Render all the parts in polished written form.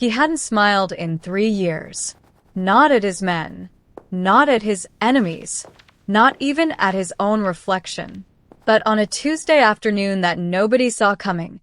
He hadn't smiled in 3 years. Not at his men. Not at his enemies. Not even at his own reflection. But on a Tuesday afternoon that nobody saw coming,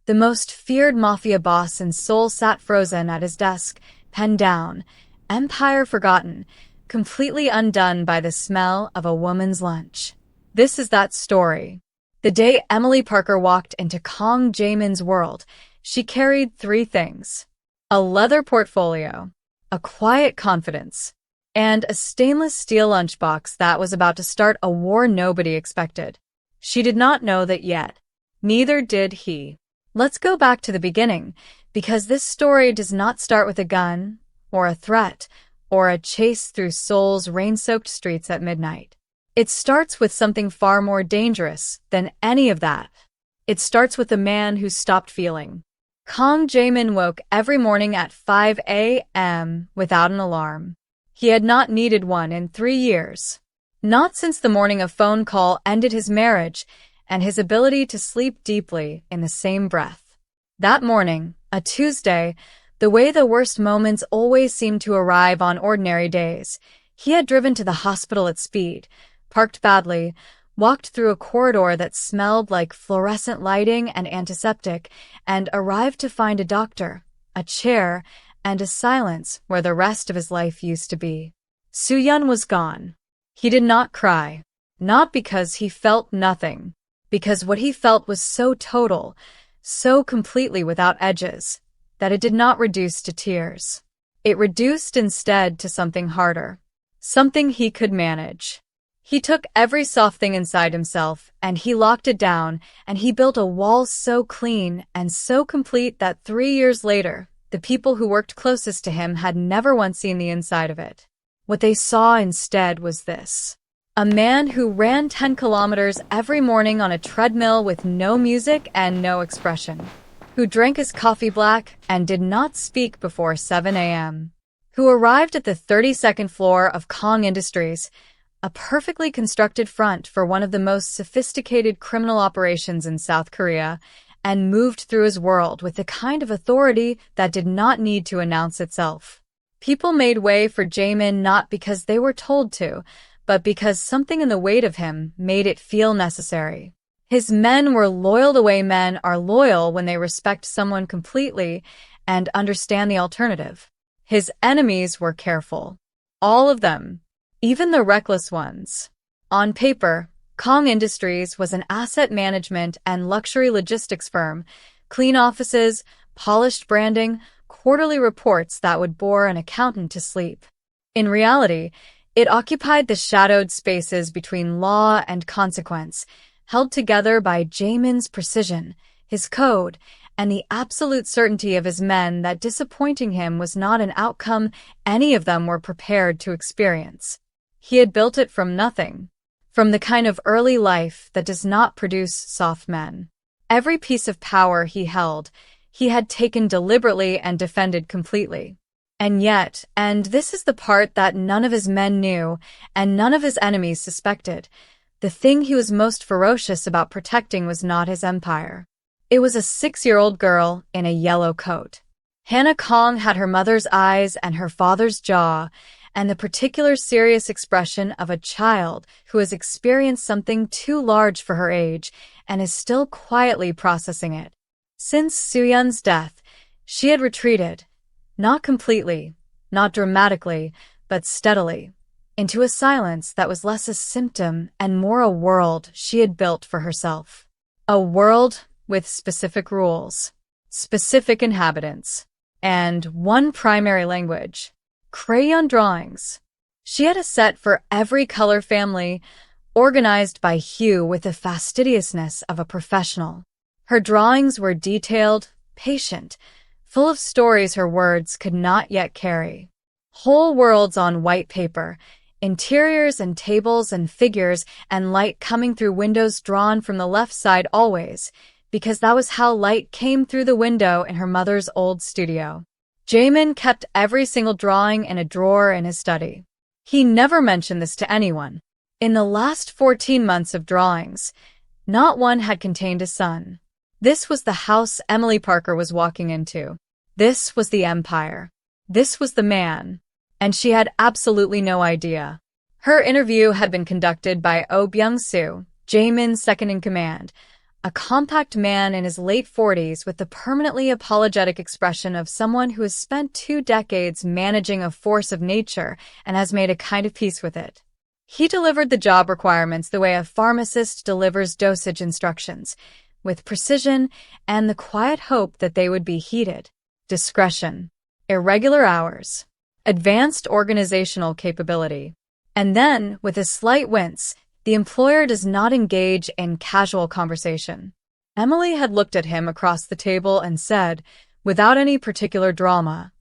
the most feared mafia boss in Seoul sat frozen at his desk, pen down, empire forgotten, completely undone by the smell of a woman's lunch. This is that story. The day Emily Parker walked into Kong Jae-Min's world, she carried 3 things: a leather portfolio, a quiet confidence, and a stainless steel lunchbox that was about to start a war nobody expected. She did not know that yet. Neither did he. Let's go back to the beginning, because this story does not start with a gun, or a threat, or a chase through Seoul's rain-soaked streets at midnight. It starts with something far more dangerous than any of that. It starts with a man who stopped feeling. Kang Jae-Min woke every morning at 5 a.m. without an alarm. He had not needed one in 3 years. Not since the morning a phone call ended his marriage and his ability to sleep deeply in the same breath. That morning, a Tuesday, the way the worst moments always seem to arrive on ordinary days, he had driven to the hospital at speed, parked badly, walked through a corridor that smelled like fluorescent lighting and antiseptic, and arrived to find a doctor, a chair, and a silence where the rest of his life used to be. Soo-yeon was gone. He did not cry. Not because he felt nothing. Because what he felt was so total, so completely without edges, that it did not reduce to tears. It reduced instead to something harder. Something he could manage. He took every soft thing inside himself, and he locked it down, and he built a wall so clean and so complete that 3 years later, the people who worked closest to him had never once seen the inside of it. What they saw instead was this. A man who ran 10 kilometers every morning on a treadmill with no music and no expression. Who drank his coffee black and did not speak before 7 a.m. Who arrived at the 32nd floor of Kang Industries, a perfectly constructed front for one of the most sophisticated criminal operations in South Korea, and moved through his world with the kind of authority that did not need to announce itself. People made way for Jae-Min not because they were told to, but because something in the weight of him made it feel necessary. His men were loyal the way men are loyal when they respect someone completely and understand the alternative. His enemies were careful. All of them. Even the reckless ones. On paper, Kong Industries was an asset management and luxury logistics firm, clean offices, polished branding, quarterly reports that would bore an accountant to sleep. In reality, it occupied the shadowed spaces between law and consequence, held together by Jae-Min's precision, his code, and the absolute certainty of his men that disappointing him was not an outcome any of them were prepared to experience. He had built it from nothing, from the kind of early life that does not produce soft men. Every piece of power he held, he had taken deliberately and defended completely. And yet, and this is the part that none of his men knew and none of his enemies suspected, the thing he was most ferocious about protecting was not his empire. It was a 6-year-old girl in a yellow coat. Hannah Kong had her mother's eyes and her father's jaw, and the particular serious expression of a child who has experienced something too large for her age and is still quietly processing it. Since Soo-yeon's death, she had retreated, not completely, not dramatically, but steadily, into a silence that was less a symptom and more a world she had built for herself. A world with specific rules, specific inhabitants, and one primary language. Crayon drawings. She had a set for every color family, organized by hue with the fastidiousness of a professional. Her drawings were detailed, patient, full of stories her words could not yet carry. Whole worlds on white paper, interiors and tables and figures and light coming through windows drawn from the left side always, because that was how light came through the window in her mother's old studio. Jae-Min kept every single drawing in a drawer in his study. He never mentioned this to anyone. In the last 14 months of drawings, not one had contained a son. This was the house Emily Parker was walking into. This was the empire. This was the man. And she had absolutely no idea. Her interview had been conducted by Oh Byung-soo, Jae-min's second-in-command, a compact man in his late 40s with the permanently apologetic expression of someone who has spent 2 decades managing a force of nature and has made a kind of peace with it. He delivered the job requirements the way a pharmacist delivers dosage instructions, with precision and the quiet hope that they would be heeded. Discretion, irregular hours, advanced organizational capability. And then, with a slight wince, the employer does not engage in casual conversation. Emily had looked at him across the table and said, without any particular drama,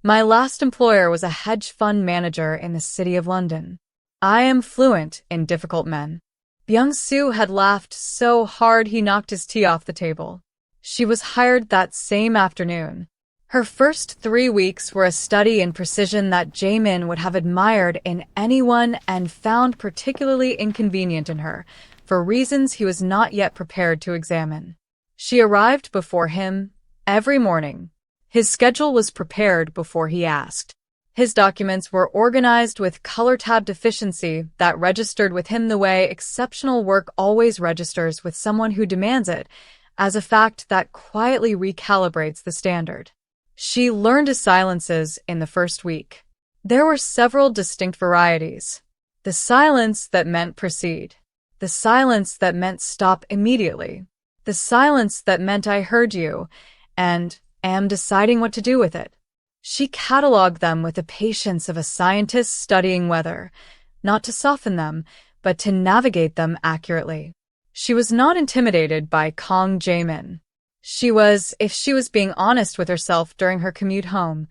"My last employer was a hedge fund manager in the City of London. I am fluent in difficult men." Byung-soo had laughed so hard he knocked his tea off the table. She was hired that same afternoon. Her first 3 weeks were a study in precision that Jae-min would have admired in anyone and found particularly inconvenient in her, for reasons he was not yet prepared to examine. She arrived before him every morning. His schedule was prepared before he asked. His documents were organized with color tab deficiency that registered with him the way exceptional work always registers with someone who demands it, as a fact that quietly recalibrates the standard. She learned his silences in the first week. There were several distinct varieties. The silence that meant proceed. The silence that meant stop immediately. The silence that meant I heard you, and am deciding what to do with it. She cataloged them with the patience of a scientist studying weather, not to soften them, but to navigate them accurately. She was not intimidated by Kang Jae-Min. She was, if she was being honest with herself during her commute home,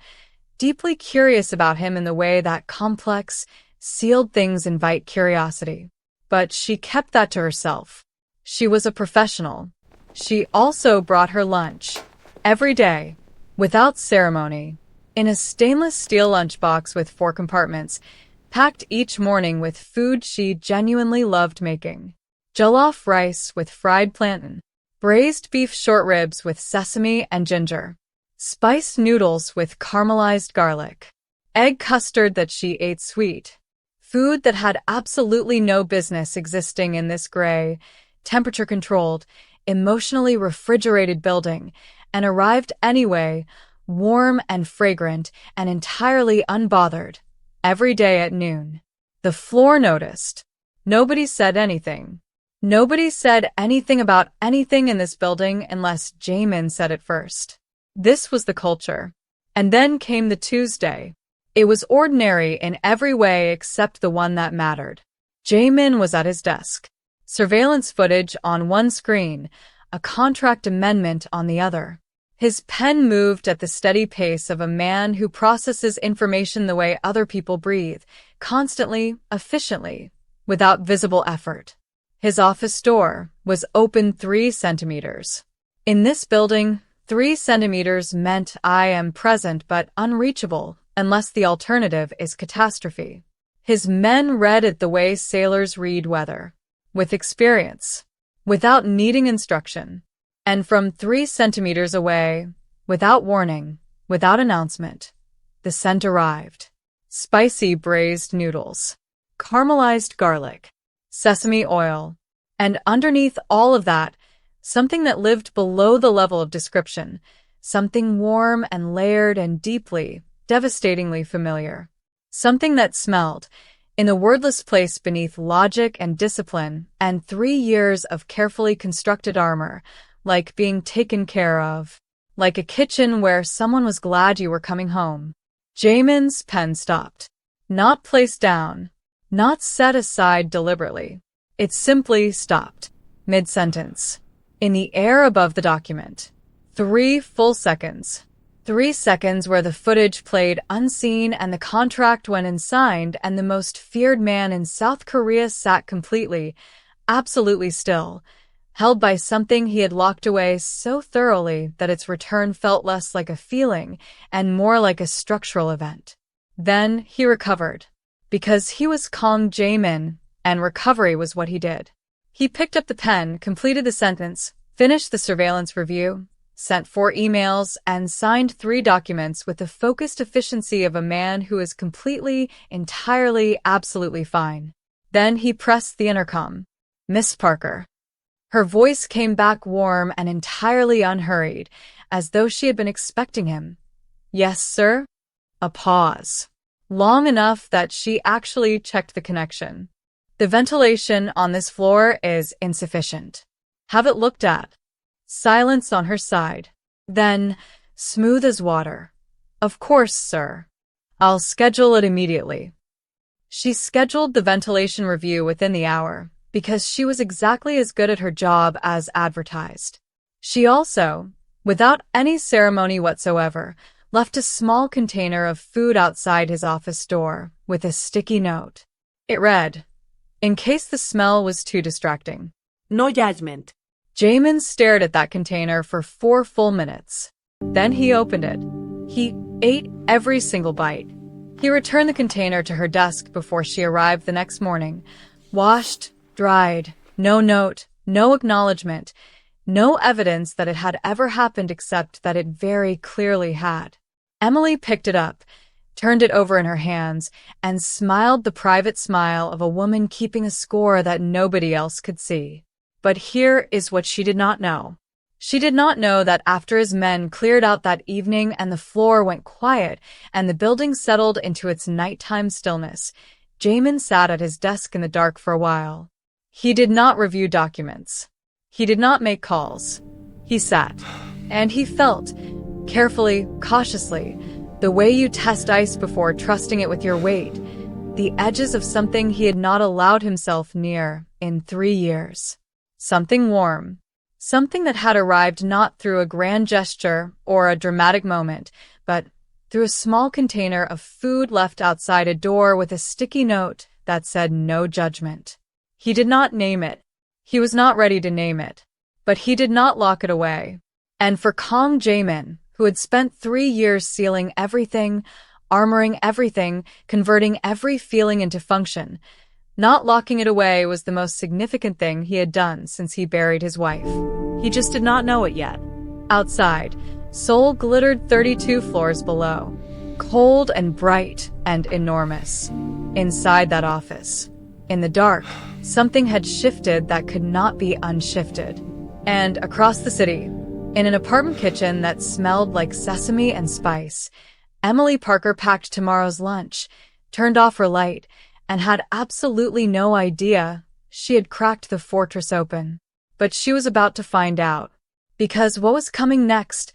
deeply curious about him in the way that complex, sealed things invite curiosity. But she kept that to herself. She was a professional. She also brought her lunch, every day, without ceremony, in a stainless steel lunchbox with 4 compartments, packed each morning with food she genuinely loved making. Jollof rice with fried plantain. Braised beef short ribs with sesame and ginger. Spiced noodles with caramelized garlic. Egg custard that she ate sweet. Food that had absolutely no business existing in this gray, temperature-controlled, emotionally refrigerated building, and arrived anyway, warm and fragrant and entirely unbothered, every day at noon. The floor noticed. Nobody said anything. Nobody said anything about anything in this building unless Jae-min said it first. This was the culture. And then came the Tuesday. It was ordinary in every way except the one that mattered. Jae-min was at his desk. Surveillance footage on one screen, a contract amendment on the other. His pen moved at the steady pace of a man who processes information the way other people breathe, constantly, efficiently, without visible effort. His office door was open 3 centimeters. In this building, 3 centimeters meant I am present but unreachable unless the alternative is catastrophe. His men read it the way sailors read weather, with experience, without needing instruction. And from 3 centimeters away, without warning, without announcement, the scent arrived. Spicy braised noodles, caramelized garlic, sesame oil, and underneath all of that, something that lived below the level of description, something warm and layered and deeply, devastatingly familiar. Something that smelled, in a wordless place beneath logic and discipline and 3 years of carefully constructed armor, like being taken care of, like a kitchen where someone was glad you were coming home. Jae-min's pen stopped. Not placed down, not set aside deliberately. It simply stopped, mid-sentence, in the air above the document. 3 full seconds. 3 seconds where the footage played unseen and the contract went unsigned and the most feared man in South Korea sat completely, absolutely still, held by something he had locked away so thoroughly that its return felt less like a feeling and more like a structural event. Then he recovered, because he was Kang Jae-Min, and recovery was what he did. He picked up the pen, completed the sentence, finished the surveillance review, sent 4 emails, and signed 3 documents with the focused efficiency of a man who is completely, entirely, absolutely fine. Then he pressed the intercom. "Miss Parker." Her voice came back warm and entirely unhurried, as though she had been expecting him. "Yes, sir?" A pause. Long enough that she actually checked the connection. "The ventilation on this floor is insufficient. Have it looked at." Silence on her side. Then, smooth as water. "Of course, sir. I'll schedule it immediately." She scheduled the ventilation review within the hour, because she was exactly as good at her job as advertised. She also, without any ceremony whatsoever, left a small container of food outside his office door with a sticky note. It read, in case the smell was too distracting. No judgment. Jae-Min stared at that container for 4 full minutes. Then he opened it. He ate every single bite. He returned the container to her desk before she arrived the next morning. Washed, dried, no note, no acknowledgement, no evidence that it had ever happened except that it very clearly had. Emily picked it up, turned it over in her hands, and smiled the private smile of a woman keeping a score that nobody else could see. But here is what she did not know. She did not know that after his men cleared out that evening and the floor went quiet and the building settled into its nighttime stillness, Jae-Min sat at his desk in the dark for a while. He did not review documents. He did not make calls. He sat, and he felt, carefully, cautiously, the way you test ice before trusting it with your weight, the edges of something he had not allowed himself near in 3 years. Something warm. Something that had arrived not through a grand gesture or a dramatic moment, but through a small container of food left outside a door with a sticky note that said no judgment. He did not name it. He was not ready to name it. But he did not lock it away. And for Kang Jae-Min, who had spent 3 years sealing everything, armoring everything, converting every feeling into function, not locking it away was the most significant thing he had done since he buried his wife. He just did not know it yet. Outside, Seoul glittered 32 floors below, cold and bright and enormous. Inside that office, in the dark, something had shifted that could not be unshifted. And across the city, in an apartment kitchen that smelled like sesame and spice, Emily Parker packed tomorrow's lunch, turned off her light, and had absolutely no idea she had cracked the fortress open. But she was about to find out. Because what was coming next,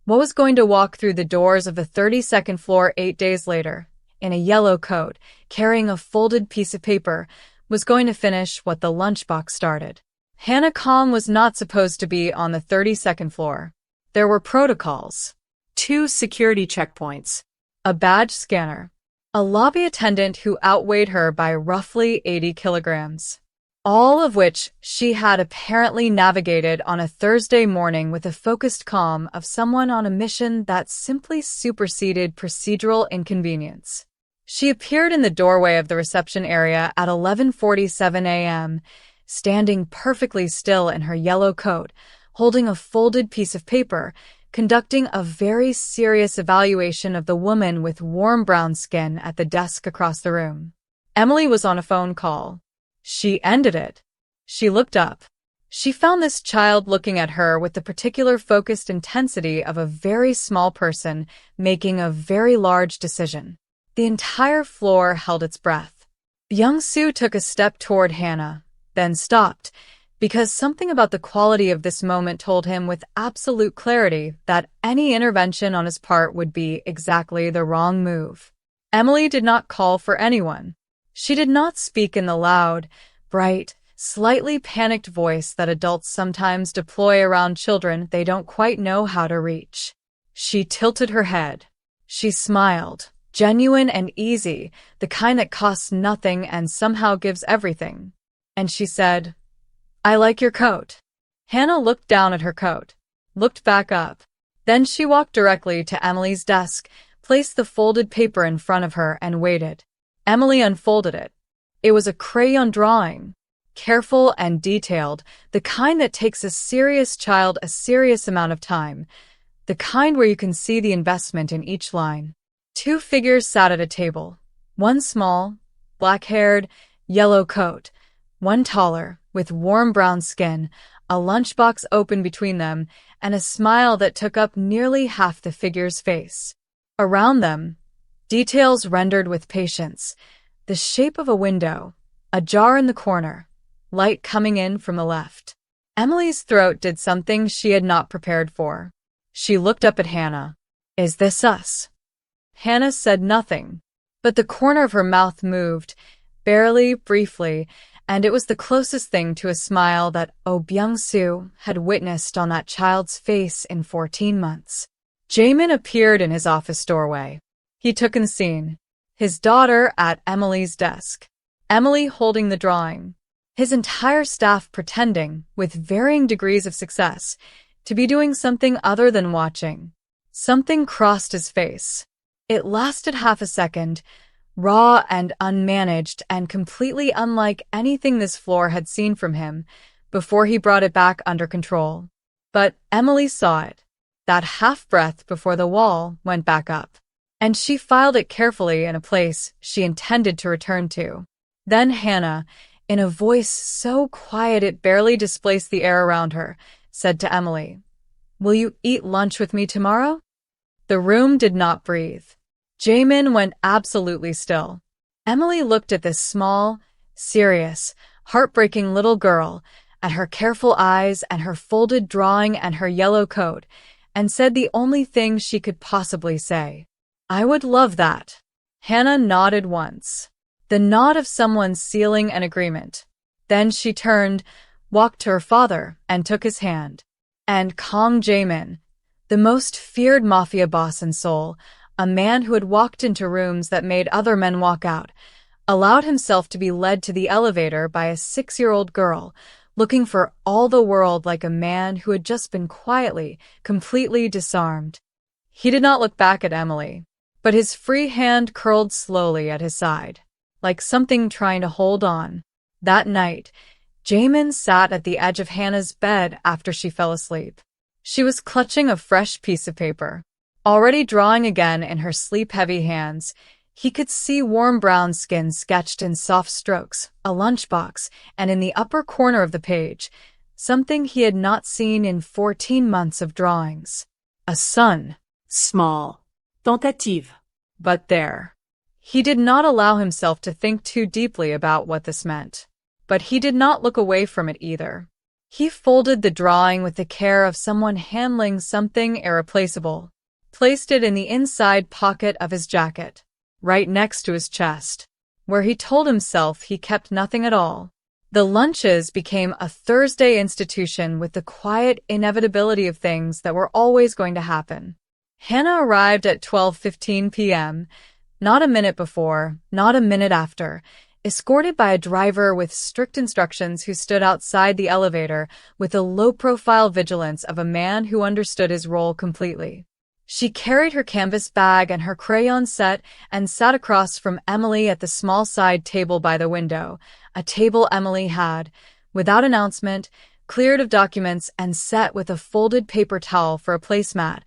what was going to walk through the doors of the 32nd floor 8 days later, in a yellow coat, carrying a folded piece of paper, was going to finish what the lunchbox started. Hannah Kong was not supposed to be on the 32nd floor. There were protocols. 2 security checkpoints. A badge scanner. A lobby attendant who outweighed her by roughly 80 kilograms. All of which she had apparently navigated on a Thursday morning with the focused calm of someone on a mission that simply superseded procedural inconvenience. She appeared in the doorway of the reception area at 11:47 a.m., standing perfectly still in her yellow coat, holding a folded piece of paper, conducting a very serious evaluation of the woman with warm brown skin at the desk across the room. Emily was on a phone call. She ended it. She looked up. She found this child looking at her with the particular focused intensity of a very small person making a very large decision. The entire floor held its breath. Byung-soo took a step toward Hannah, then stopped, because something about the quality of this moment told him with absolute clarity that any intervention on his part would be exactly the wrong move. Emily did not call for anyone. She did not speak in the loud, bright, slightly panicked voice that adults sometimes deploy around children they don't quite know how to reach. She tilted her head. She smiled, genuine and easy, the kind that costs nothing and somehow gives everything. And she said, "I like your coat." Hannah looked down at her coat, looked back up. Then she walked directly to Emily's desk, placed the folded paper in front of her, and waited. Emily unfolded it. It was a crayon drawing. careful and detailed, the kind that takes a serious child a serious amount of time, the kind where you can see the investment in each line. Two figures sat at a table, one small, black-haired, yellow coat, one taller, with warm brown skin, a lunchbox open between them, and a smile that took up nearly half the figure's face. Around them, details rendered with patience, the shape of a window, a jar in the corner, light coming in from the left. Emily's throat did something she had not prepared for. She looked up at Hannah. "Is this us?" Hannah said nothing, but the corner of her mouth moved, barely, briefly, and it was the closest thing to a smile that Oh Byung-soo had witnessed on that child's face in 14 months. Jae-min appeared in his office doorway. He took in the scene. His daughter at Emily's desk. Emily holding the drawing. His entire staff pretending, with varying degrees of success, to be doing something other than watching. Something crossed his face. It lasted half a second, raw and unmanaged and completely unlike anything this floor had seen from him, before he brought it back under control. But Emily saw it, that half-breath before the wall went back up, and she filed it carefully in a place she intended to return to. Then Hannah, in a voice so quiet it barely displaced the air around her, said to Emily, "Will you eat lunch with me tomorrow?" The room did not breathe. Jae-min went absolutely still. Emily looked at this small, serious, heartbreaking little girl, at her careful eyes and her folded drawing and her yellow coat, and said the only thing she could possibly say. "I would love that." Hannah nodded once. The nod of someone sealing an agreement. Then she turned, walked to her father, and took his hand. And Kang Jae-Min, the most feared mafia boss in Seoul, a man who had walked into rooms that made other men walk out, allowed himself to be led to the elevator by a 6-year-old girl, looking for all the world like a man who had just been quietly, completely disarmed. He did not look back at Emily, but his free hand curled slowly at his side, like something trying to hold on. That night, Jae-min sat at the edge of Hannah's bed after she fell asleep. She was clutching a fresh piece of paper. Already drawing again in her sleep-heavy hands, he could see warm brown skin sketched in soft strokes, a lunchbox, and in the upper corner of the page, something he had not seen in 14 months of drawings. A sun. Small. Tentative. But there. He did not allow himself to think too deeply about what this meant. But he did not look away from it either. He folded the drawing with the care of someone handling something irreplaceable, placed it in the inside pocket of his jacket, right next to his chest, where he told himself he kept nothing at all. The lunches became a Thursday institution with the quiet inevitability of things that were always going to happen. Hannah arrived at 12:15 p.m., not a minute before, not a minute after, escorted by a driver with strict instructions who stood outside the elevator with the low-profile vigilance of a man who understood his role completely. She carried her canvas bag and her crayon set and sat across from Emily at the small side table by the window, a table Emily had, without announcement, cleared of documents and set with a folded paper towel for a placemat,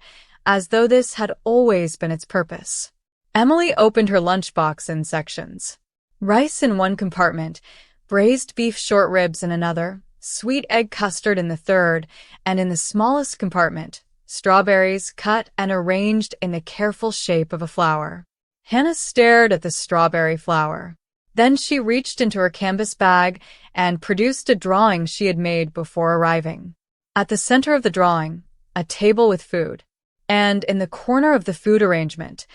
as though this had always been its purpose. Emily opened her lunchbox in sections. Rice in one compartment, braised beef short ribs in another, sweet egg custard in the third, and in the smallest compartment, strawberries cut and arranged in the careful shape of a flower. Hannah stared at the strawberry flower. Then she reached into her canvas bag and produced a drawing she had made before arriving. At the center of the drawing, a table with food, and in the corner of the food arrangement,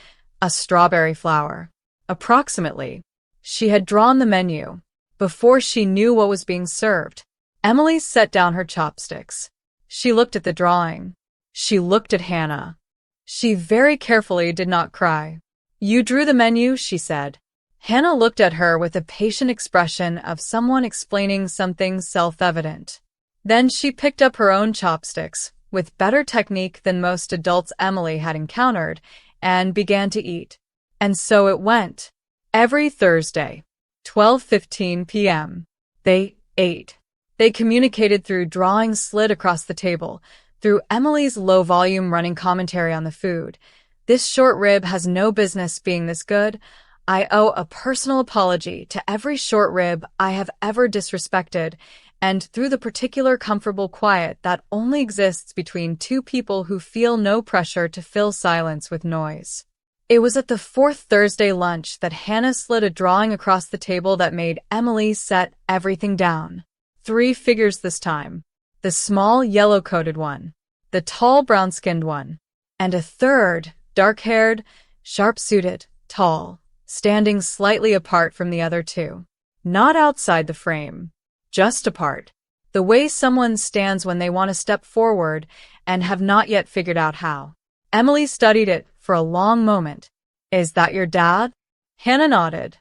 a strawberry flower. Approximately, she had drawn the menu. Before she knew what was being served, Emily set down her chopsticks. She looked at the drawing. She looked at Hannah. She very carefully did not cry. "You drew the menu," she said. Hannah looked at her with a patient expression of someone explaining something self-evident. Then she picked up her own chopsticks, with better technique than most adults Emily had encountered, and began to eat. And so it went. Every Thursday, 12:15 p.m. They 8. They communicated through drawings slid across the table, through Emily's low-volume running commentary on the food. This short rib has no business being this good. I owe a personal apology to every short rib I have ever disrespected, and through the particular comfortable quiet that only exists between two people who feel no pressure to fill silence with noise. It was at the fourth Thursday lunch that Hannah slid a drawing across the table that made Emily set everything down. 3 figures this time. The small yellow-coated one, the tall brown-skinned one, and a third, dark-haired, sharp-suited, tall, standing slightly apart from the other two. Not outside the frame, just apart. The way someone stands when they want to step forward and have not yet figured out how. Emily studied it for a long moment. Is that your dad? Hannah nodded.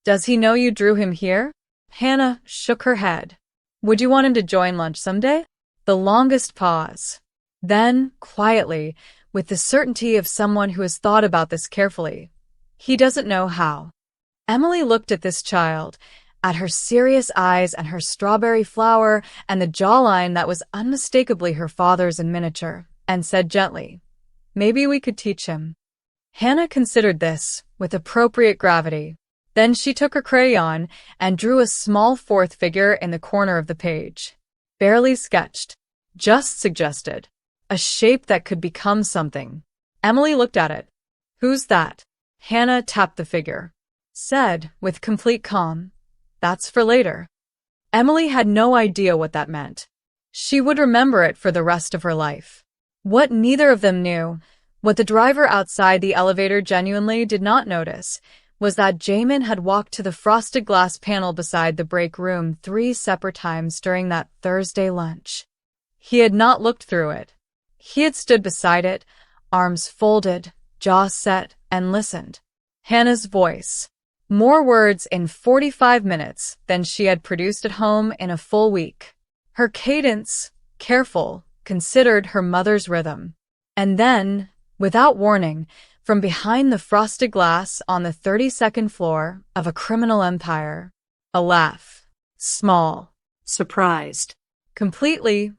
Does he know you drew him here? Hannah shook her head. Would you want him to join lunch someday? The longest pause. Then, quietly, with the certainty of someone who has thought about this carefully. He doesn't know how. Emily looked at this child, at her serious eyes and her strawberry flower and the jawline that was unmistakably her father's in miniature, and said gently, maybe we could teach him. Hannah considered this with appropriate gravity. Then she took her crayon and drew a small fourth figure in the corner of the page. Barely sketched, just suggested. A shape that could become something. Emily looked at it. Who's that? Hannah tapped the figure. Said, with complete calm, that's for later. Emily had no idea what that meant. She would remember it for the rest of her life. What neither of them knew, what the driver outside the elevator genuinely did not notice, was that Jaemin had walked to the frosted glass panel beside the break room 3 separate times during that Thursday lunch. He had not looked through it. He had stood beside it, arms folded, jaw set, and listened. Hannah's voice. More words in 45 minutes than she had produced at home in a full week. Her cadence, careful, considered her mother's rhythm. And then, without warning, from behind the frosted glass on the 32nd floor of a criminal empire, a laugh. Small. Surprised. Completely,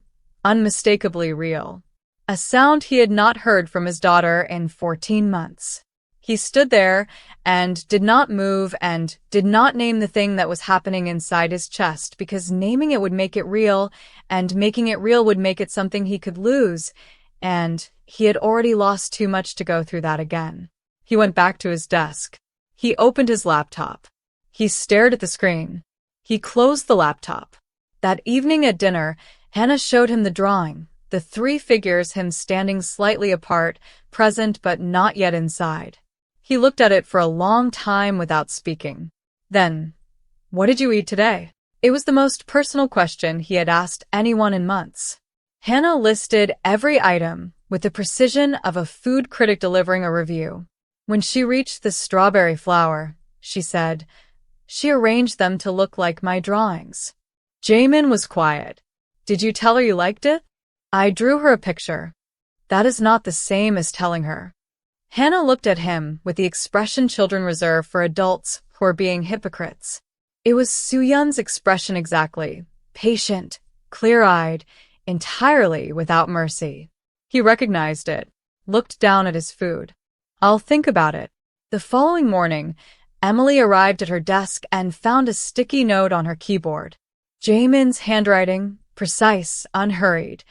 unmistakably real. A sound he had not heard from his daughter in 14 months. He stood there and did not move and did not name the thing that was happening inside his chest because naming it would make it real and making it real would make it something he could lose, and he had already lost too much to go through that again. He went back to his desk. He opened his laptop. He stared at the screen. He closed the laptop. That evening at dinner, Hannah showed him the drawing, the 3 figures, him standing slightly apart, present but not yet inside. He looked at it for a long time without speaking. Then, what did you eat today? It was the most personal question he had asked anyone in months. Hannah listed every item with the precision of a food critic delivering a review. When she reached the strawberry flower, she said, she arranged them to look like my drawings. Jaemin was quiet. Did you tell her you liked it? I drew her a picture. That is not the same as telling her. Hannah looked at him with the expression children reserve for adults who are being hypocrites. It was Soo-yeon's expression exactly, patient, clear-eyed, entirely without mercy. He recognized it, looked down at his food. I'll think about it. The following morning, Emily arrived at her desk and found a sticky note on her keyboard. Jaemin's handwriting, precise, unhurried,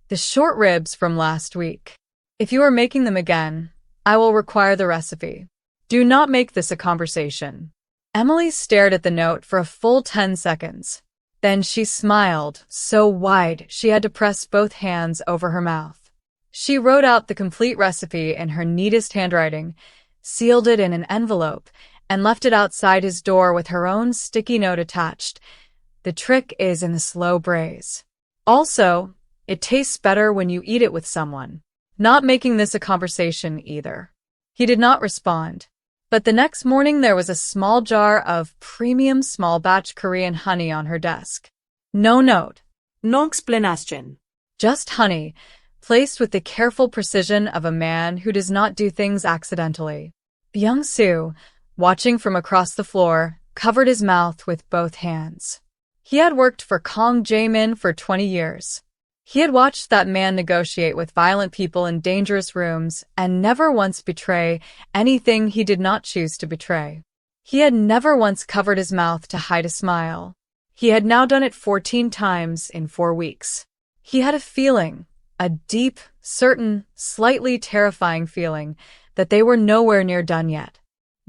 the short ribs from last week. If you are making them again, I will require the recipe. Do not make this a conversation. Emily stared at the note for a full 10 seconds. Then she smiled, so wide she had to press both hands over her mouth. She wrote out the complete recipe in her neatest handwriting, sealed it in an envelope, and left it outside his door with her own sticky note attached. The trick is in the slow braise. Also, it tastes better when you eat it with someone. Not making this a conversation either. He did not respond. But the next morning there was a small jar of premium small batch Korean honey on her desk. No note. No explanation. Just honey, placed with the careful precision of a man who does not do things accidentally. Byung-soo, watching from across the floor, covered his mouth with both hands. He had worked for Kong Jae-Min for 20 years. He had watched that man negotiate with violent people in dangerous rooms and never once betray anything he did not choose to betray. He had never once covered his mouth to hide a smile. He had now done it 14 times in 4 weeks. He had a feeling, a deep, certain, slightly terrifying feeling, that they were nowhere near done yet.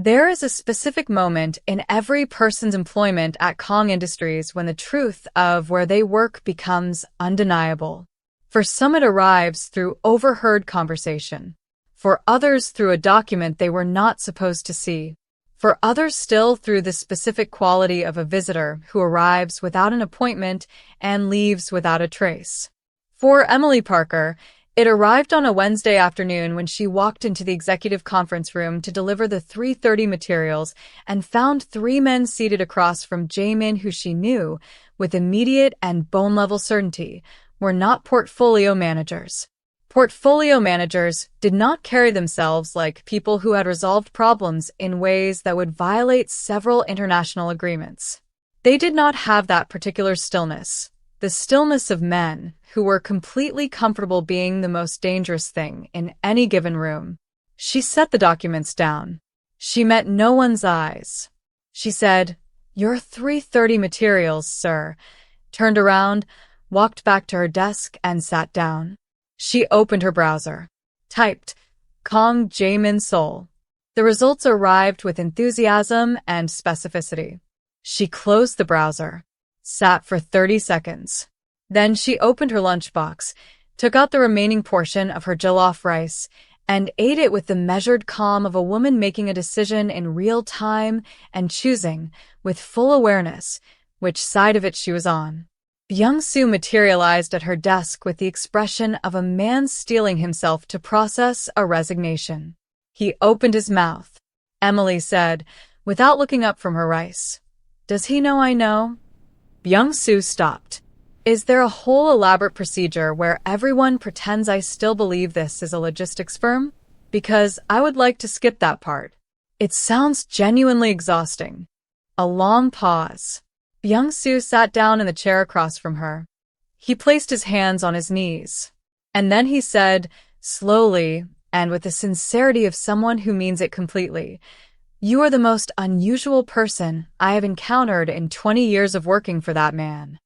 There is a specific moment in every person's employment at Kang Industries when the truth of where they work becomes undeniable. For some it arrives through overheard conversation. For others through a document they were not supposed to see. For others still through the specific quality of a visitor who arrives without an appointment and leaves without a trace. For Emily Parker, it arrived on a Wednesday afternoon when she walked into the executive conference room to deliver the 3:30 materials and found 3 men seated across from Jae-Min who she knew, with immediate and bone-level certainty, were not portfolio managers. Portfolio managers did not carry themselves like people who had resolved problems in ways that would violate several international agreements. They did not have that particular stillness. The stillness of men who were completely comfortable being the most dangerous thing in any given room. She set the documents down. She met no one's eyes. She said, "Your 3:30 materials, sir," turned around, walked back to her desk, and sat down. She opened her browser. Typed, Kong Jamon Seoul. The results arrived with enthusiasm and specificity. She closed the browser. Sat for 30 seconds. Then she opened her lunchbox, took out the remaining portion of her jollof rice, and ate it with the measured calm of a woman making a decision in real time and choosing, with full awareness, which side of it she was on. Byung-soo materialized at her desk with the expression of a man steeling himself to process a resignation. He opened his mouth. Emily said, without looking up from her rice, "Does he know I know?" Byung-soo stopped. "Is there a whole elaborate procedure where everyone pretends I still believe this is a logistics firm? Because I would like to skip that part. It sounds genuinely exhausting." A long pause. Byung-soo sat down in the chair across from her. He placed his hands on his knees. And then he said, slowly, and with the sincerity of someone who means it completely, "You are the most unusual person I have encountered in 20 years of working for that man."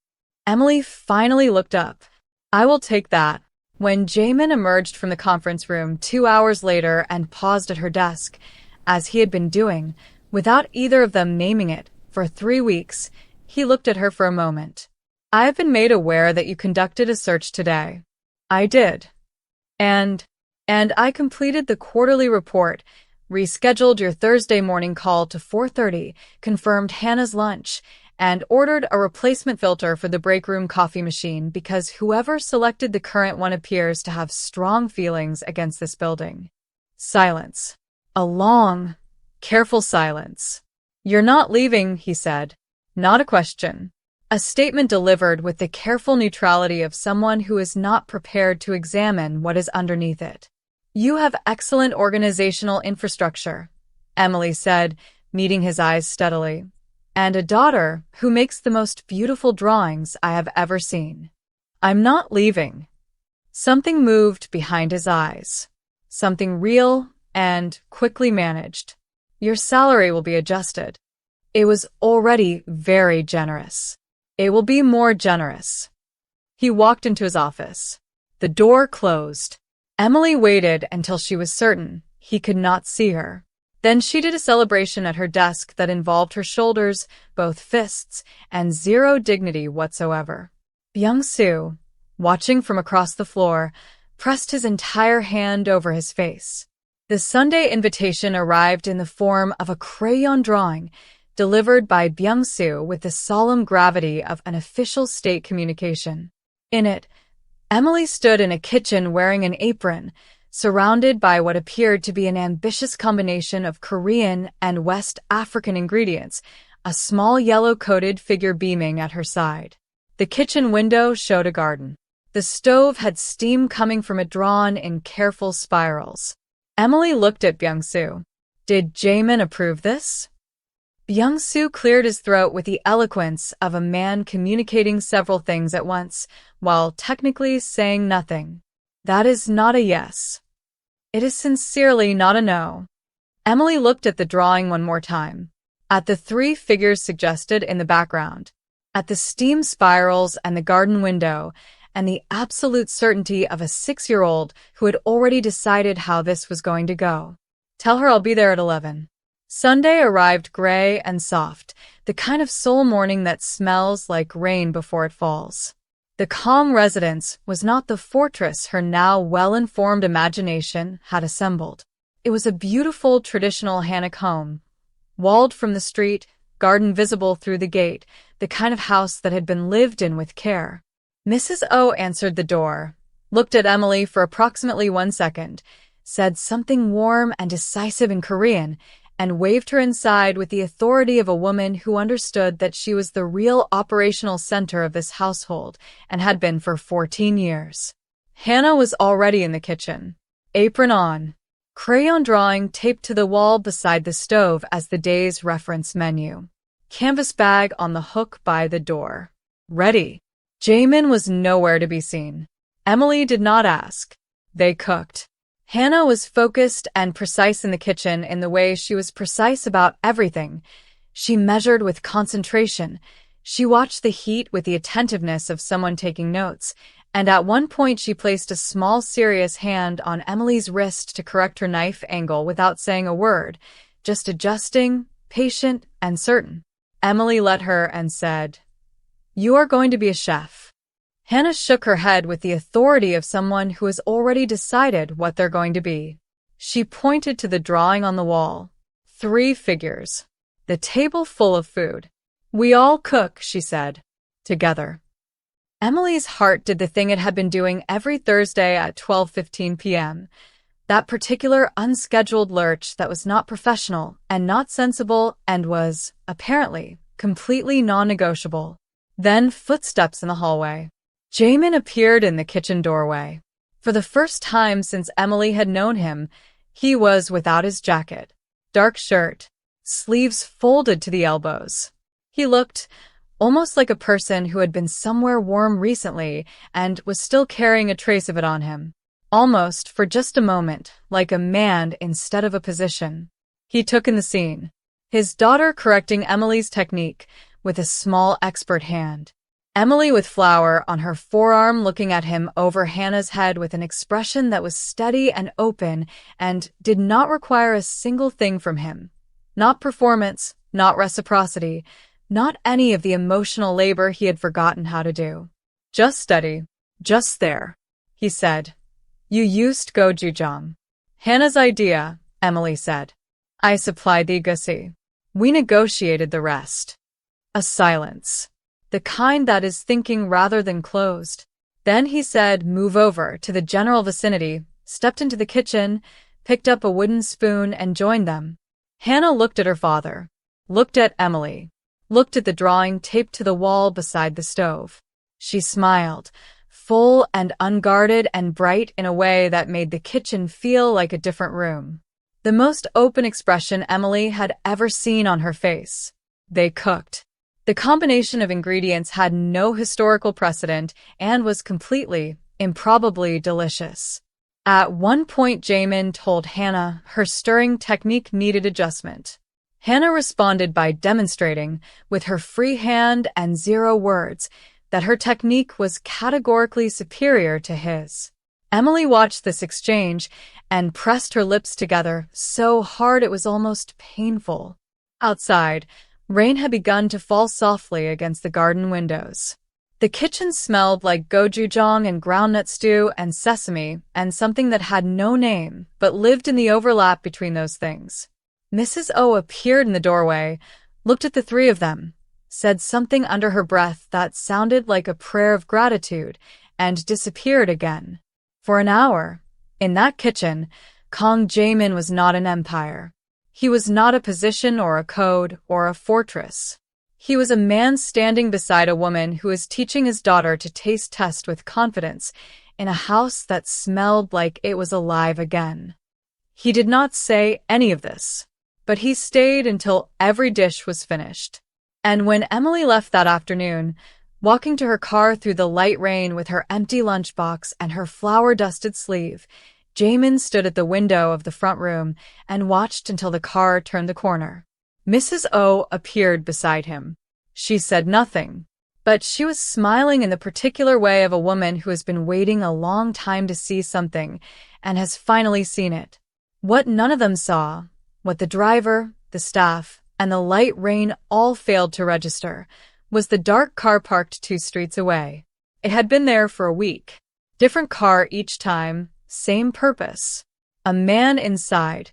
Emily finally looked up. "I will take that." When Jae-Min emerged from the conference room 2 hours later and paused at her desk, as he had been doing, without either of them naming it, for 3 weeks, he looked at her for a moment. "I have been made aware that you conducted a search today." "I did. And I completed the quarterly report, rescheduled your Thursday morning call to 4:30, confirmed Hannah's lunch, and ordered a replacement filter for the break room coffee machine because whoever selected the current one appears to have strong feelings against this building." Silence. A long, careful silence. "You're not leaving," he said. Not a question. A statement delivered with the careful neutrality of someone who is not prepared to examine what is underneath it. "You have excellent organizational infrastructure," Emily said, meeting his eyes steadily, "and a daughter who makes the most beautiful drawings I have ever seen." "I'm not leaving." Something moved behind his eyes. Something real and quickly managed. "Your salary will be adjusted." It was already very generous. It will be more generous. He walked into his office. The door closed. Emily waited until she was certain he could not see her. Then she did a celebration at her desk that involved her shoulders, both fists, and zero dignity whatsoever. Byung-soo, watching from across the floor, pressed his entire hand over his face. The Sunday invitation arrived in the form of a crayon drawing, delivered by Byung-soo with the solemn gravity of an official state communication. In it, Emily stood in a kitchen wearing an apron, surrounded by what appeared to be an ambitious combination of Korean and West African ingredients, a small yellow-coated figure beaming at her side. The kitchen window showed a garden. The stove had steam coming from it drawn in careful spirals. Emily looked at Byung-soo. Did Jae-Min approve this? Byung-soo cleared his throat with the eloquence of a man communicating several things at once, while technically saying nothing. That is not a yes. It is sincerely not a no. Emily looked at the drawing one more time, at the three figures suggested in the background, at the steam spirals and the garden window, and the absolute certainty of a 6-year-old who had already decided how this was going to go. Tell her I'll be there at 11. Sunday arrived gray and soft, the kind of Seoul morning that smells like rain before it falls. The calm residence was not the fortress her now well-informed imagination had assembled. It was a beautiful traditional Hanok home, walled from the street, garden visible through the gate, the kind of house that had been lived in with care. Mrs. O answered the door, looked at Emily for approximately 1 second, said something warm and decisive in Korean, and waved her inside with the authority of a woman who understood that she was the real operational center of this household and had been for 14 years. Hannah was already in the kitchen, apron on, crayon drawing taped to the wall beside the stove as the day's reference menu, canvas bag on the hook by the door. Ready. Jae-min was nowhere to be seen. Emily did not ask. They cooked. Hannah was focused and precise in the kitchen in the way she was precise about everything. She measured with concentration. She watched the heat with the attentiveness of someone taking notes, and at one point she placed a small, serious hand on Emily's wrist to correct her knife angle without saying a word, just adjusting, patient, and certain. Emily let her and said, "You are going to be a chef." Hannah shook her head with the authority of someone who has already decided what they're going to be. She pointed to the drawing on the wall. 3 figures. The table full of food. "We all cook," she said. Together. Emily's heart did the thing it had been doing every Thursday at 12:15 p.m. That particular unscheduled lurch that was not professional and not sensible and was, apparently, completely non-negotiable. Then footsteps in the hallway. Jae-min appeared in the kitchen doorway. For the first time since Emily had known him, he was without his jacket. Dark shirt, sleeves folded to the elbows. He looked almost like a person who had been somewhere warm recently and was still carrying a trace of it on him. Almost, for just a moment, like a man instead of a position. He took in the scene, his daughter correcting Emily's technique with a small expert hand. Emily with flour on her forearm looking at him over Hannah's head with an expression that was steady and open and did not require a single thing from him. Not performance, not reciprocity, not any of the emotional labor he had forgotten how to do. "Just steady, just there," he said. "You used gochujang." "Hannah's idea," Emily said. "I supplied the gusi. We negotiated the rest." A silence. The kind that is thinking rather than closed. Then he said, "Move over," to the general vicinity, stepped into the kitchen, picked up a wooden spoon, and joined them. Hannah looked at her father, looked at Emily, looked at the drawing taped to the wall beside the stove. She smiled, full and unguarded and bright in a way that made the kitchen feel like a different room. The most open expression Emily had ever seen on her face. They cooked. The combination of ingredients had no historical precedent and was completely, improbably delicious. At one point, Jae-min told Hannah her stirring technique needed adjustment. Hannah responded by demonstrating, with her free hand and 0 words, that her technique was categorically superior to his. Emily watched this exchange and pressed her lips together so hard it was almost painful. Outside, rain had begun to fall softly against the garden windows. The kitchen smelled like gochujang and groundnut stew and sesame and something that had no name but lived in the overlap between those things. Mrs. O appeared in the doorway, looked at the 3 of them, said something under her breath that sounded like a prayer of gratitude, and disappeared again. For an hour, in that kitchen, Kang Jae-Min was not an empire. He was not a position or a code or a fortress. He was a man standing beside a woman who was teaching his daughter to taste test with confidence in a house that smelled like it was alive again. He did not say any of this. but he stayed until every dish was finished. And when Emily left that afternoon, walking to her car through the light rain with her empty lunchbox and her flour-dusted sleeve, Jae-min stood at the window of the front room and watched until the car turned the corner. Mrs. Oh appeared beside him. She said nothing, but she was smiling in the particular way of a woman who has been waiting a long time to see something and has finally seen it. What none of them saw, what the driver, the staff, and the light rain all failed to register, was the dark car parked 2 streets away. It had been there for a week. Different car each time, same purpose. A man inside,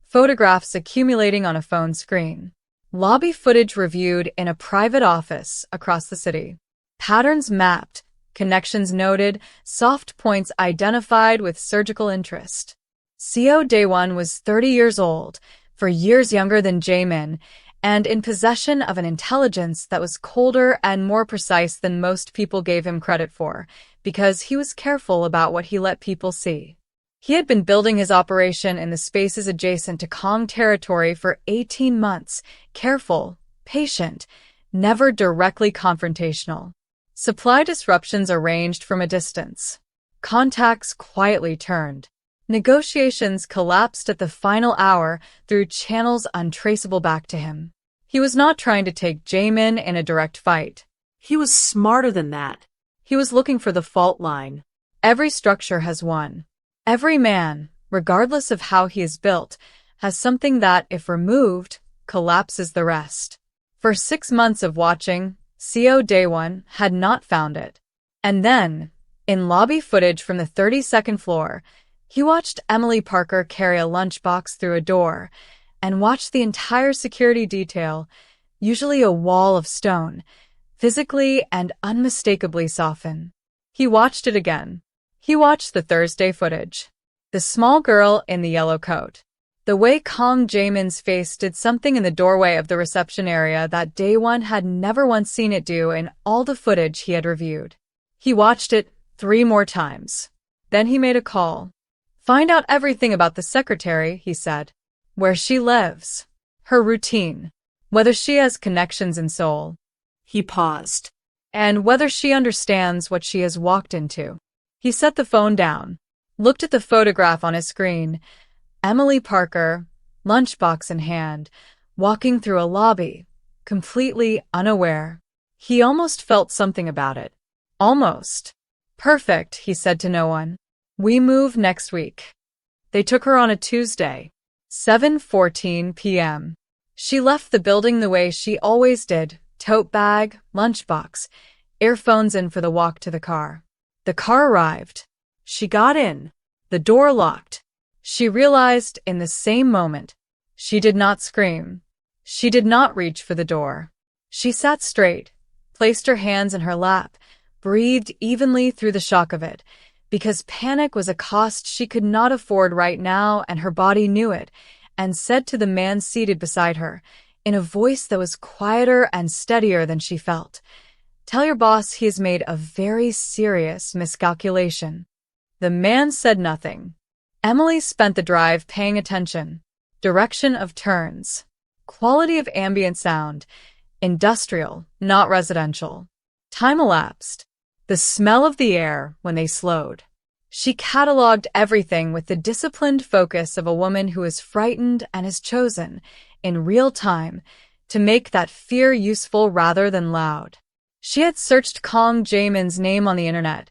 photographs accumulating on a phone screen. Lobby footage reviewed in a private office across the city. Patterns mapped, connections noted, soft points identified with surgical interest. Seo Daewon was 30 years old, for years younger than Jae-min, and in possession of an intelligence that was colder and more precise than most people gave him credit for, because he was careful about what he let people see. He had been building his operation in the spaces adjacent to Kong territory for 18 months, careful, patient, never directly confrontational. Supply disruptions arranged from a distance. Contacts quietly turned. Negotiations collapsed at the final hour through channels untraceable back to him. He was not trying to take Jae-min in a direct fight. He was smarter than that. He was looking for the fault line. Every structure has one. Every man, regardless of how he is built, has something that, if removed, collapses the rest. For 6 months of watching, Seo Daewon had not found it. And then, in lobby footage from the 32nd floor, he watched Emily Parker carry a lunchbox through a door and watched the entire security detail, usually a wall of stone, physically and unmistakably soften. He watched it again. He watched the Thursday footage. The small girl in the yellow coat. The way Kang Jae-min's face did something in the doorway of the reception area that Daewon had never once seen it do in all the footage he had reviewed. He watched it 3 more times. Then he made a call. Find out everything about the secretary, he said. Where she lives. Her routine. Whether she has connections in Seoul. He paused. And whether she understands what she has walked into. He set the phone down. Looked at the photograph on his screen. Emily Parker, lunchbox in hand, walking through a lobby, completely unaware. He almost felt something about it. Almost. Perfect, he said to no one. We move next week. They took her on a Tuesday, 7:14 p.m. She left the building the way she always did, tote bag, lunchbox, earphones in for the walk to the car. The car arrived. She got in. The door locked. She realized in the same moment. She did not scream. She did not reach for the door. She sat straight, placed her hands in her lap, breathed evenly through the shock of it, because panic was a cost she could not afford right now and her body knew it, and said to the man seated beside her, in a voice that was quieter and steadier than she felt, "Tell your boss he has made a very serious miscalculation." The man said nothing. Emily spent the drive paying attention. Direction of turns. Quality of ambient sound. Industrial, not residential. Time elapsed. The smell of the air when they slowed. She cataloged everything with the disciplined focus of a woman who is frightened and has chosen, in real time, to make that fear useful rather than loud. She had searched Kong Jaemin's name on the internet,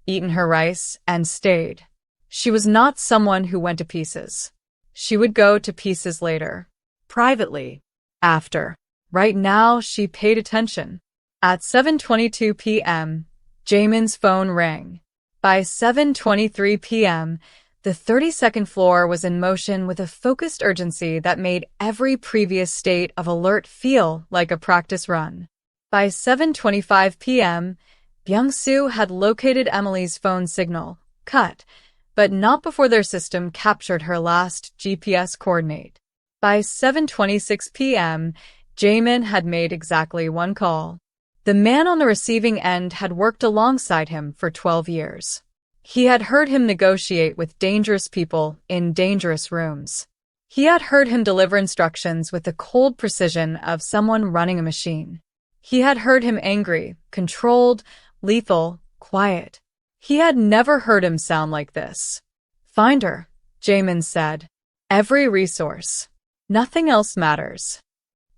eaten her rice, and stayed. She was not someone who went to pieces. She would go to pieces later. Privately. After. Right now, she paid attention. At 7:22 p.m., Jaemin's phone rang. By 7:23 p.m., the 32nd floor was in motion with a focused urgency that made every previous state of alert feel like a practice run. By 7:25 p.m., Byung-soo had located Emily's phone signal, cut, but not before their system captured her last GPS coordinate. By 7:26 p.m., Jae-min had made exactly 1 call. The man on the receiving end had worked alongside him for 12 years. He had heard him negotiate with dangerous people in dangerous rooms. He had heard him deliver instructions with the cold precision of someone running a machine. He had heard him angry, controlled, lethal, quiet. He had never heard him sound like this. "Find her," Jae-Min said. "Every resource. Nothing else matters."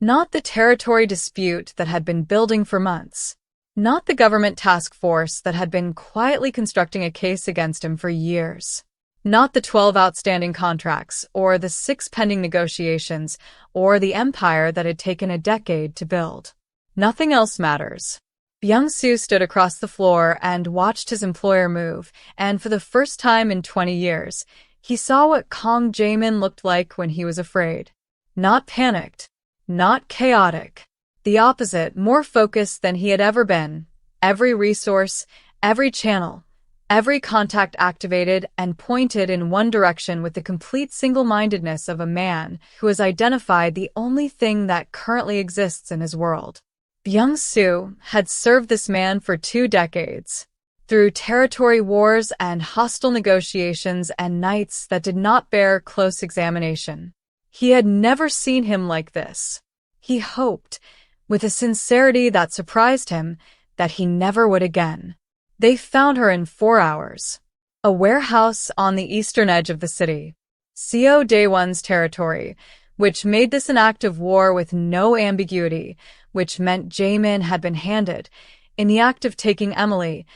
Not the territory dispute that had been building for months. Not the government task force that had been quietly constructing a case against him for years. Not the 12 outstanding contracts, or the 6 pending negotiations, or the empire that had taken a decade to build. Nothing else matters. Byung-soo stood across the floor and watched his employer move, and for the first time in 20 years, he saw what Kong Jamon looked like when he was afraid. Not panicked. Not chaotic. The opposite, more focused than he had ever been. Every resource, every channel, every contact activated and pointed in one direction with the complete single-mindedness of a man who has identified the only thing that currently exists in his world. Byung-soo had served this man for 2 decades. Through territory wars and hostile negotiations and nights that did not bear close examination. He had never seen him like this. He hoped, with a sincerity that surprised him, that he never would again. They found her in 4 hours. A warehouse on the eastern edge of the city. Seo Daewon's territory, which made this an act of war with no ambiguity, which meant Jae-Min had been handed, in the act of taking Emily,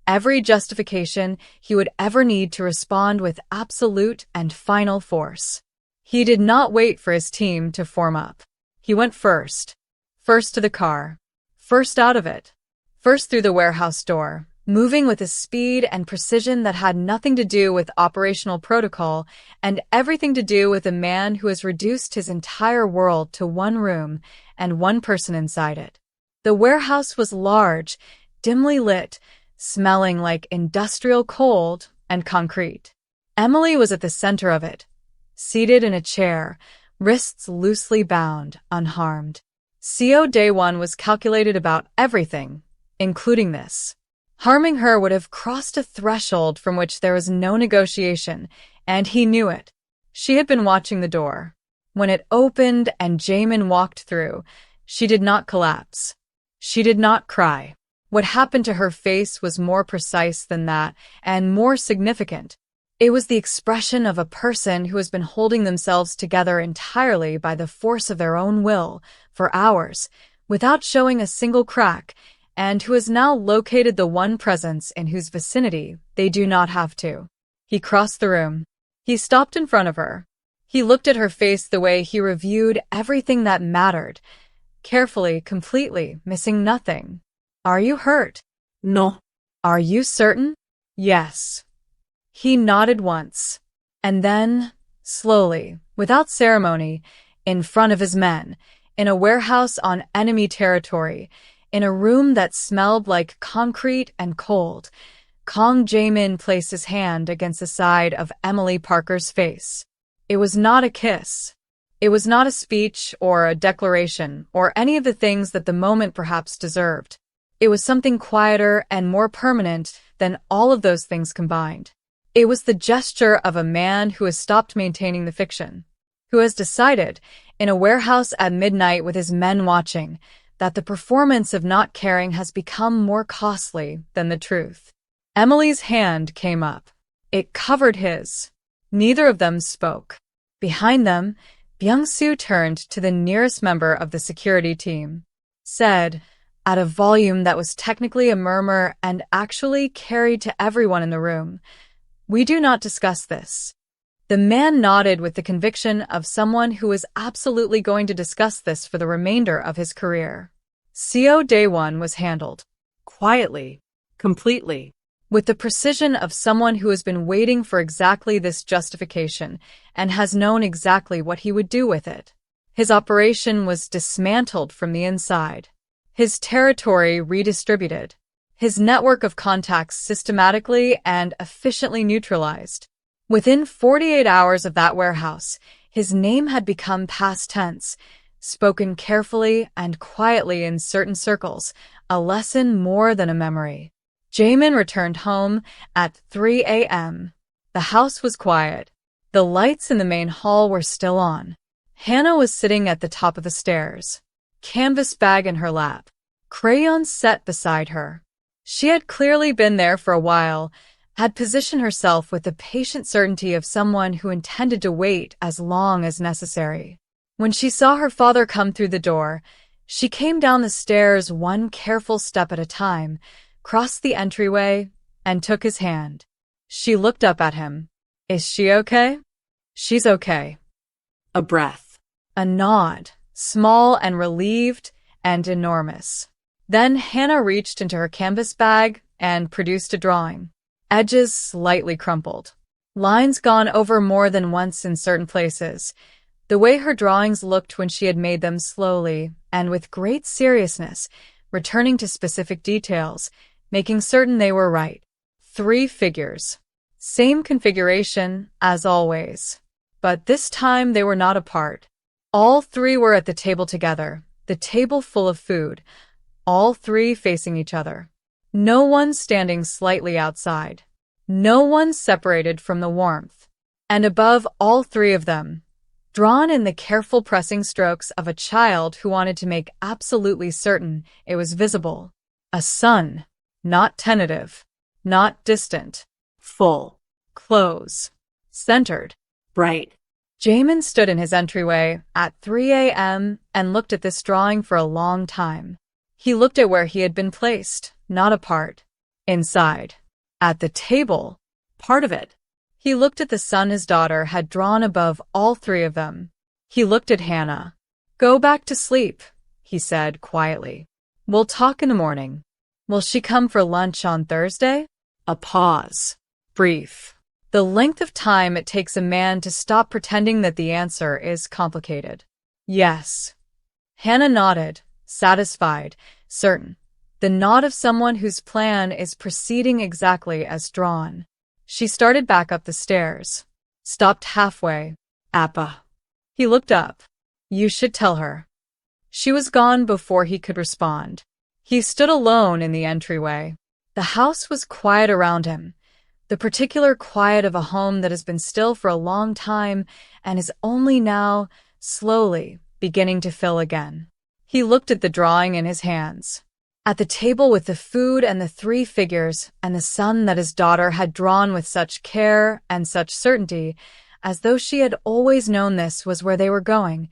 every justification he would ever need to respond with absolute and final force. He did not wait for his team to form up. He went first. First to the car. First out of it. First through the warehouse door, moving with a speed and precision that had nothing to do with operational protocol and everything to do with a man who has reduced his entire world to one room and one person inside it. The warehouse was large, dimly lit, smelling like industrial cold and concrete. Emily was at the center of it, seated in a chair, wrists loosely bound, unharmed. Seo Daewon was calculated about everything, including this. Harming her would have crossed a threshold from which there was no negotiation, and he knew it. She had been watching the door. When it opened and Jae-Min walked through, she did not collapse. She did not cry. What happened to her face was more precise than that, and more significant. It was the expression of a person who has been holding themselves together entirely by the force of their own will for hours, without showing a single crack, and who has now located the one presence in whose vicinity they do not have to. He crossed the room. He stopped in front of her. He looked at her face the way he reviewed everything that mattered, carefully, completely, missing nothing. "Are you hurt?" No. "Are you certain?" "Yes." He nodded once, and then, slowly, without ceremony, in front of his men, in a warehouse on enemy territory, in a room that smelled like concrete and cold, Kong Jae-Min placed his hand against the side of Emily Parker's face. It was not a kiss. It was not a speech or a declaration or any of the things that the moment perhaps deserved. It was something quieter and more permanent than all of those things combined. It was the gesture of a man who has stopped maintaining the fiction, who has decided, in a warehouse at midnight with his men watching, that the performance of not caring has become more costly than the truth. Emily's hand came up. It covered his. Neither of them spoke. Behind them, Byung-soo turned to the nearest member of the security team, said, at a volume that was technically a murmur and actually carried to everyone in the room, "We do not discuss this." The man nodded with the conviction of someone who was absolutely going to discuss this for the remainder of his career. Seo Daewon was handled. Quietly. Completely. With the precision of someone who has been waiting for exactly this justification and has known exactly what he would do with it. His operation was dismantled from the inside. His territory redistributed. His network of contacts systematically and efficiently neutralized. Within 48 hours of that warehouse, his name had become past tense, spoken carefully and quietly in certain circles, a lesson more than a memory. Jae-Min returned home at 3 a.m. The house was quiet. The lights in the main hall were still on. Hannah was sitting at the top of the stairs, canvas bag in her lap, crayons set beside her. She had clearly been there for a while, had positioned herself with the patient certainty of someone who intended to wait as long as necessary. When she saw her father come through the door, she came down the stairs one careful step at a time, crossed the entryway, and took his hand. She looked up at him. Is she okay? She's okay. A breath. A nod, small and relieved and enormous. Then Hannah reached into her canvas bag and produced a drawing. Edges slightly crumpled. Lines gone over more than once in certain places. The way her drawings looked when she had made them slowly and with great seriousness, returning to specific details, making certain they were right. 3 figures. Same configuration as always. But this time they were not apart. All 3 were at the table together, the table full of food, all 3 facing each other. No one standing slightly outside. No one separated from the warmth. And above all 3 of them, drawn in the careful pressing strokes of a child who wanted to make absolutely certain it was visible, a sun, not tentative, not distant, Full. close, centered. Bright. Jaemin stood in his entryway at 3 a.m. and looked at this drawing for a long time. He looked at where he had been placed, not apart. Inside. At the table. Part of it. He looked at the sun his daughter had drawn above all 3 of them. He looked at Hannah. Go back to sleep, he said quietly. We'll talk in the morning. Will she come for lunch on Thursday? A pause. Brief. The length of time it takes a man to stop pretending that the answer is complicated. Yes. Hannah nodded, satisfied, certain. The nod of someone whose plan is proceeding exactly as drawn. She started back up the stairs. Stopped halfway. Appa. He looked up. You should tell her. She was gone before he could respond. He stood alone in the entryway. The house was quiet around him. The particular quiet of a home that has been still for a long time and is only now, slowly, beginning to fill again. He looked at the drawing in his hands. At the table with the food and the 3 figures and the sun that his daughter had drawn with such care and such certainty, as though she had always known this was where they were going,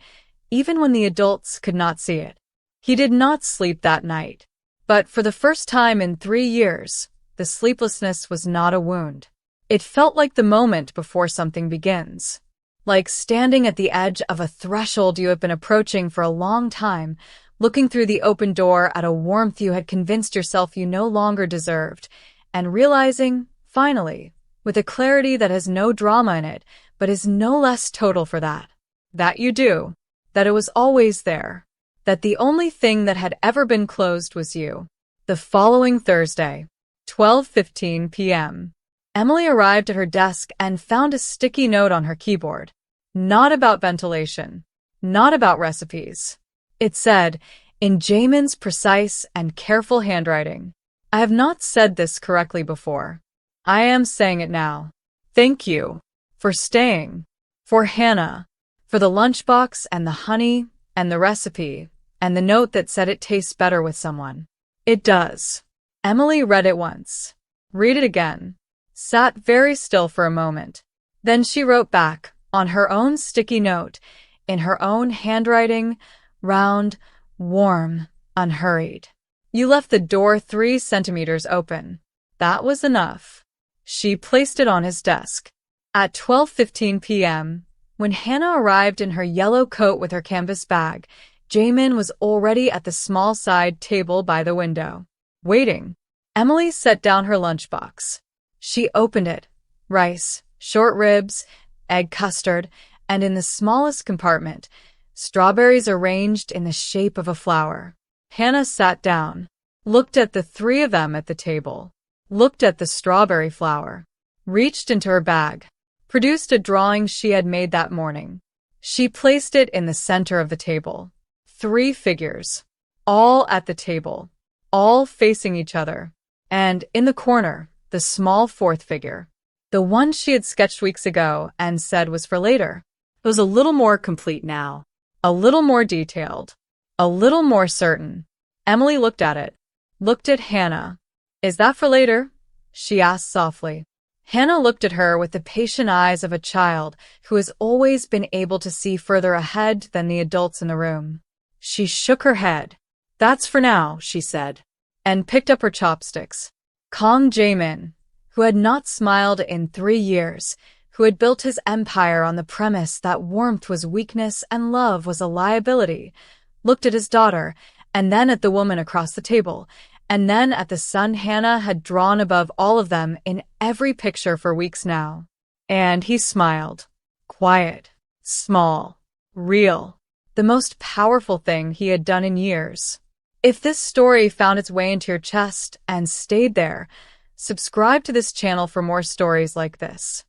even when the adults could not see it. He did not sleep that night. But for the first time in 3 years, the sleeplessness was not a wound. It felt like the moment before something begins. Like standing at the edge of a threshold you have been approaching for a long time, looking through the open door at a warmth you had convinced yourself you no longer deserved, and realizing, finally, with a clarity that has no drama in it, but is no less total for that you do, that it was always there, that the only thing that had ever been closed was you. The following Thursday, 12:15 p.m. Emily arrived at her desk and found a sticky note on her keyboard. Not about ventilation. Not about recipes. It said, in Jaemin's precise and careful handwriting, I have not said this correctly before. I am saying it now. Thank you. For staying. For Hannah. For the lunchbox and the honey and the recipe and the note that said it tastes better with someone. It does. Emily read it once. Read it again. Sat very still for a moment. Then she wrote back, on her own sticky note, in her own handwriting, round, warm, unhurried. You left the door 3 centimeters open. That was enough. She placed it on his desk. At 12:15 p.m., when Hannah arrived in her yellow coat with her canvas bag, Jaemin was already at the small side table by the window. Waiting. Emily set down her lunchbox. She opened it. Rice, short ribs, egg custard, and in the smallest compartment, strawberries arranged in the shape of a flower. Hannah sat down, looked at the 3 of them at the table, looked at the strawberry flower, reached into her bag, produced a drawing she had made that morning. She placed it in the center of the table. 3 figures, all at the table, all facing each other, and in the corner, the small 4th figure. The one she had sketched weeks ago and said was for later. It was a little more complete now. A little more detailed. A little more certain. Emily looked at it. Looked at Hannah. Is that for later? She asked softly. Hannah looked at her with the patient eyes of a child who has always been able to see further ahead than the adults in the room. She shook her head. That's for now, she said, and picked up her chopsticks. Kong Jae-Min, who had not smiled in 3 years, who had built his empire on the premise that warmth was weakness and love was a liability, looked at his daughter, and then at the woman across the table, and then at the son Hannah had drawn above all of them in every picture for weeks now. And he smiled. Quiet, small, real. The most powerful thing he had done in years. If this story found its way into your chest and stayed there, subscribe to this channel for more stories like this.